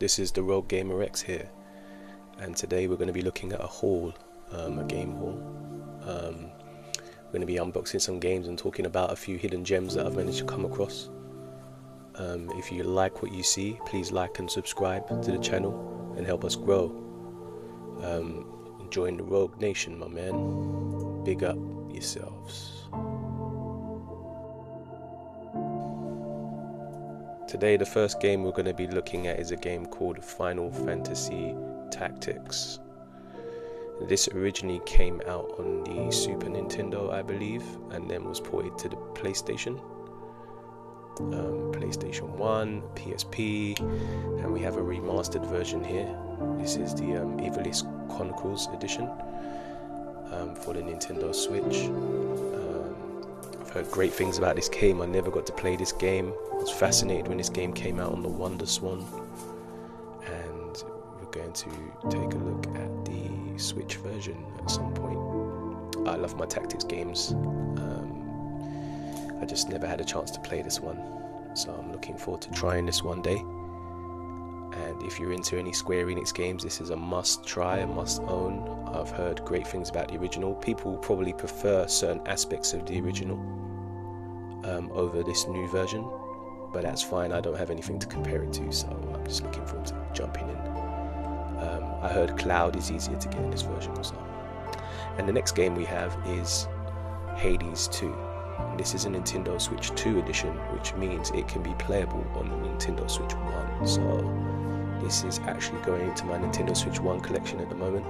This is the Rogue Gamer X here, and today we're going to be looking at a haul, a game haul. We're going to be unboxing some games and talking about a few hidden gems that I've managed to come across. If you like what you see, please like and subscribe to the channel and help us grow. Join the Rogue Nation, my man. Big up yourselves. Today the first game we're going to be looking at is a game called Final Fantasy Tactics. This originally came out on the Super Nintendo, I believe, and then was ported to the PlayStation. PlayStation 1, PSP, and we have a remastered version here. This is the Ivalice Chronicles edition for the Nintendo Switch. I've heard great things about this game. I never got to play this game. I was fascinated when this game came out on the Wonder Swan, and we're going to take a look at the Switch version at some point. I love my tactics games. I just never had a chance to play this one, so I'm looking forward to trying this one day. And if you're into any Square Enix games, this is a must try, a must own. I've heard great things about the original. People probably prefer certain aspects of the original over this new version, but that's fine. I don't have anything to compare it to, so I'm just looking forward to jumping in. I heard Cloud is easier to get in this version also. And the next game we have is Hades 2. This is a Nintendo Switch 2 edition, which means it can be playable on the Nintendo Switch 1. So this is actually going into my Nintendo Switch 1 collection at the moment.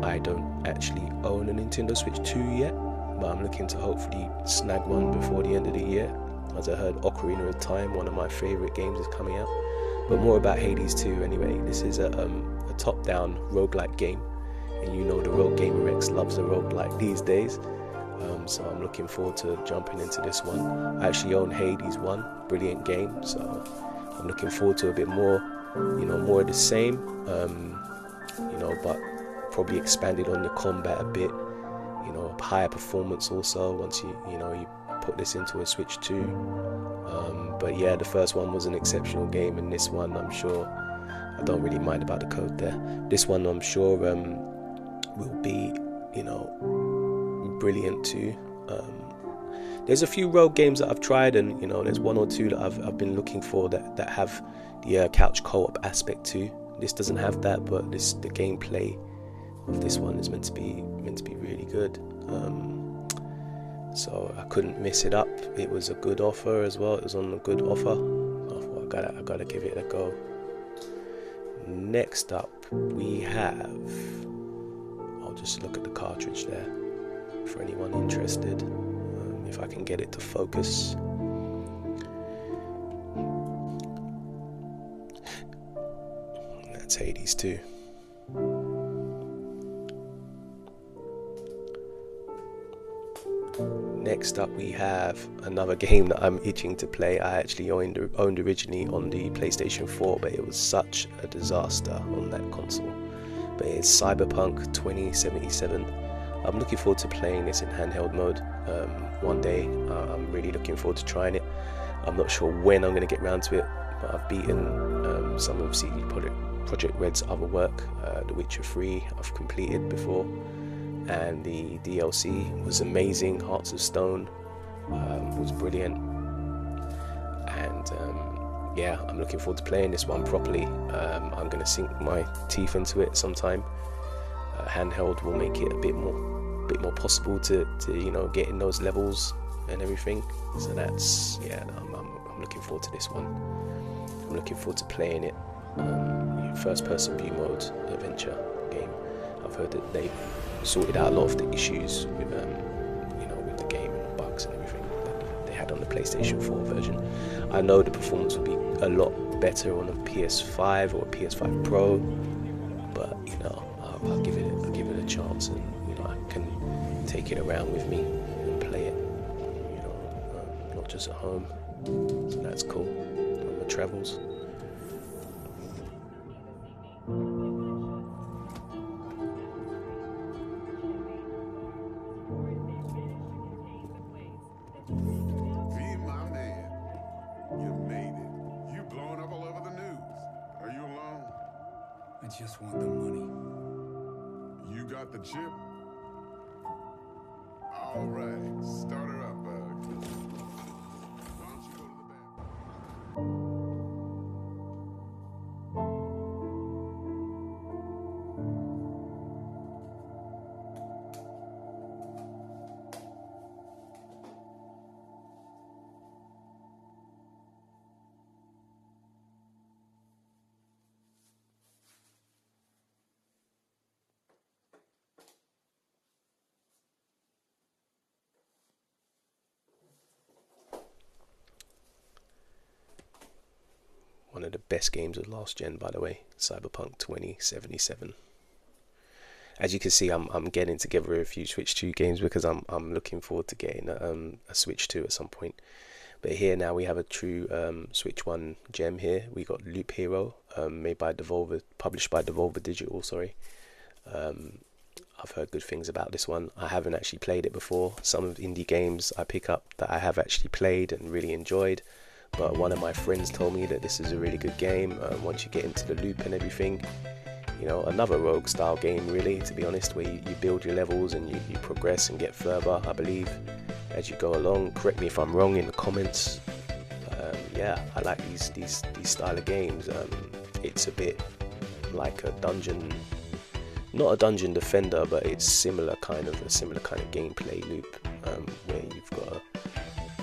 I don't actually own a Nintendo Switch 2 yet, but I'm looking to hopefully snag one before the end of the year. As I heard, Ocarina of Time, one of my favourite games, is coming out. But more about Hades 2 anyway. This is a top-down roguelike game, and you know the Rogue Gamer X loves a roguelike these days. So I'm looking forward to jumping into this one. I actually own Hades 1, brilliant game, so I'm looking forward to a bit more, more of the same, but probably expanded on the combat a bit, higher performance also once you put this into a Switch 2. But yeah, the first one was an exceptional game, and this one I'm sure, I don't really mind about the code there. This one I'm sure will be, brilliant too. There's a few Rogue games that I've tried, and there's one or two that I've been looking for that have the couch co-op aspect too. This doesn't have that, but the gameplay of this one is meant to be really good. So I couldn't miss it up. It was a good offer as well. It was on a good offer. I thought I gotta give it a go. Next up we have, I'll just look at the cartridge there for anyone interested, if I can get it to focus. That's Hades 2. Next up we have another game that I'm itching to play. I actually owned originally on the PlayStation 4, but it was such a disaster on that console. But it's Cyberpunk 2077. I'm looking forward to playing this in handheld mode one day. I'm really looking forward to trying it. I'm not sure when I'm going to get around to it, but I've beaten some of CD Projekt Red's other work. The Witcher 3 I've completed before, and the DLC was amazing. Hearts of Stone was brilliant, and yeah, I'm looking forward to playing this one properly. I'm going to sink my teeth into it sometime. Handheld will make it a bit more possible to get in those levels and everything. So that's, yeah, I'm looking forward to this one. I'm looking forward to playing it. First person view mode adventure game. I've heard that they sorted out a lot of the issues with with the game and the bugs and everything that they had on the PlayStation 4 version. I know the performance will be a lot better on a PS5 or a PS5 Pro, but I'll give it a chance, and I can take it around with me and play it, not just at home. So that's cool on my travels. just want the money. You got the chip? All right, start her up, Bug. Why don't you go to the bathroom? One of the best games of last gen, by the way, Cyberpunk 2077. As you can see, I'm getting together a few Switch 2 games because I'm looking forward to getting a Switch 2 at some point. But here now we have a true Switch 1 gem here. We got Loop Hero, made by Devolver, published by Devolver Digital. Sorry. I've heard good things about this one. I haven't actually played it before. Some of the indie games I pick up that I have actually played and really enjoyed. But one of my friends told me that this is a really good game once you get into the loop and everything. You know, another Rogue style game really, to be honest, where you build your levels and you progress and get further, I believe, as you go along. Correct me if I'm wrong in the comments. Yeah, I like these style of games. It's a bit like a dungeon, not a dungeon defender, but it's a similar kind of gameplay loop where you've got to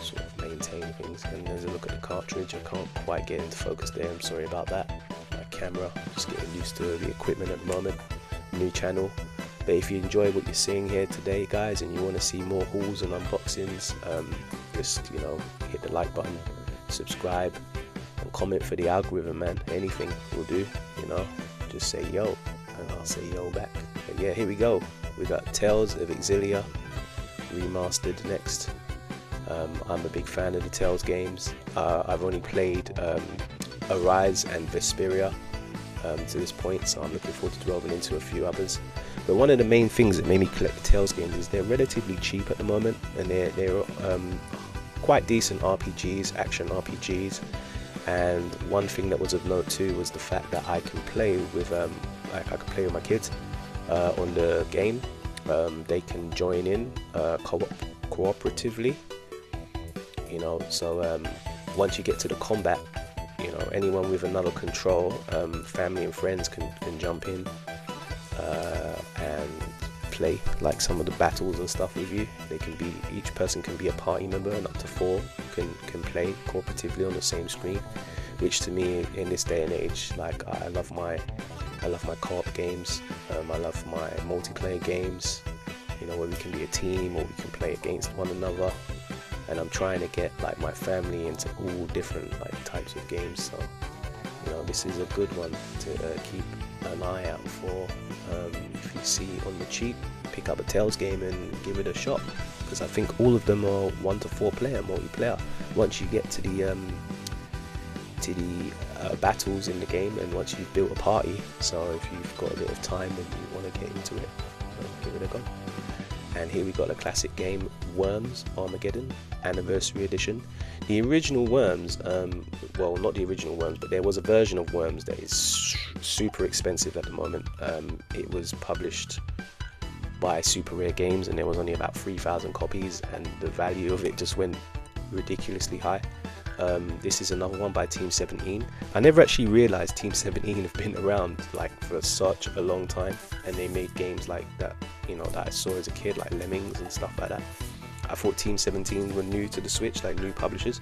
sort of maintain things. And there's a look at the cartridge. I can't quite get into focus there, I'm sorry about that. My camera, just getting used to the equipment at the moment. New channel. But if you enjoy what you're seeing here today, guys, and you want to see more hauls and unboxings, just, you know, hit the like button, subscribe, and comment for the algorithm, man. Anything will do, you know. Just say yo, and I'll say yo back. But yeah, here we go. We got Tales of Xillia remastered next. I'm a big fan of the Tales games. I've only played Arise and Vesperia to this point, so I'm looking forward to delving into a few others. But one of the main things that made me collect the Tales games is they're relatively cheap at the moment, and they're quite decent RPGs, action RPGs. And one thing that was of note too was the fact that I can play with I can play with my kids on the game. They can join in cooperatively. You know, so once you get to the combat, you know, anyone with another control, family and friends can jump in and play like some of the battles and stuff with you. They can be, each person can be a party member, and up to 4 can play cooperatively on the same screen, which to me in this day and age, like I love my co-op games. I love my multiplayer games, you know, where we can be a team or we can play against one another. And I'm trying to get like my family into all different like types of games, so you know, this is a good one to keep an eye out for. If you see on the cheap, pick up a Tales game and give it a shot, because I think all of them are 1 to 4 player multiplayer once you get to the battles in the game, and once you've built a party. So if you've got a bit of time and you want to get into it, give it a go. And here we got a classic game, Worms Armageddon Anniversary Edition. The original Worms, well, not the original Worms, but there was a version of Worms that is super expensive at the moment. It was published by Super Rare Games, and there was only about 3,000 copies, and the value of it just went ridiculously high. This is another one by Team 17. I never actually realized Team 17 have been around like for such a long time, and they made games like that, you know, that I saw as a kid, like Lemmings and stuff like that. I thought Team 17 were new to the Switch, like new publishers,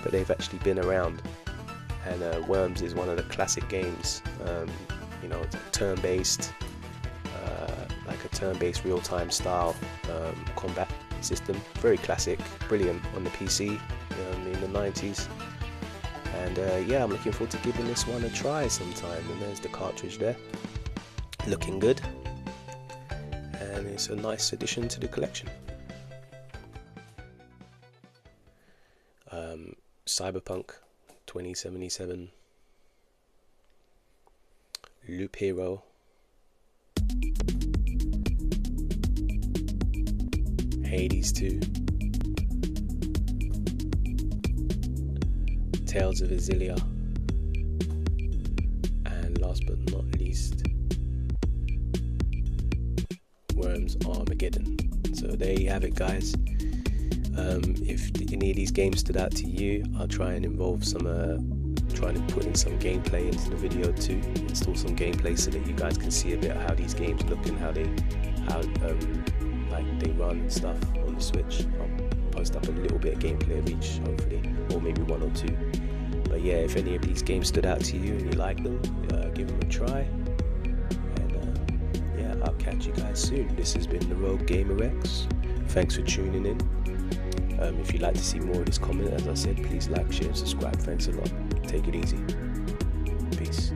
but they've actually been around. And Worms is one of the classic games. You know, it's turn-based, like a turn-based real-time style combat system. Very classic, brilliant on the PC in the 90s. And yeah, I'm looking forward to giving this one a try sometime. And there's the cartridge there, looking good, and it's a nice addition to the collection. Cyberpunk 2077, Loop Hero, Hades 2, Tales of Xillia, and and last but not least, Worms Armageddon. So there you have it, guys. If any of these games stood out to you, I'll try and involve some trying to put in some gameplay into the video too, install some gameplay so that you guys can see a bit of how these games look and how they run and stuff on the Switch. I'll post up a little bit of gameplay of each, hopefully, or maybe one or two. But yeah, if any of these games stood out to you and you like them, give them a try. And yeah, I'll catch you guys soon. This has been the Rogue Gamer X. Thanks for tuning in. If you'd like to see more of this comment, as I said, please like, share, and subscribe. Thanks a lot. Take it easy. Peace.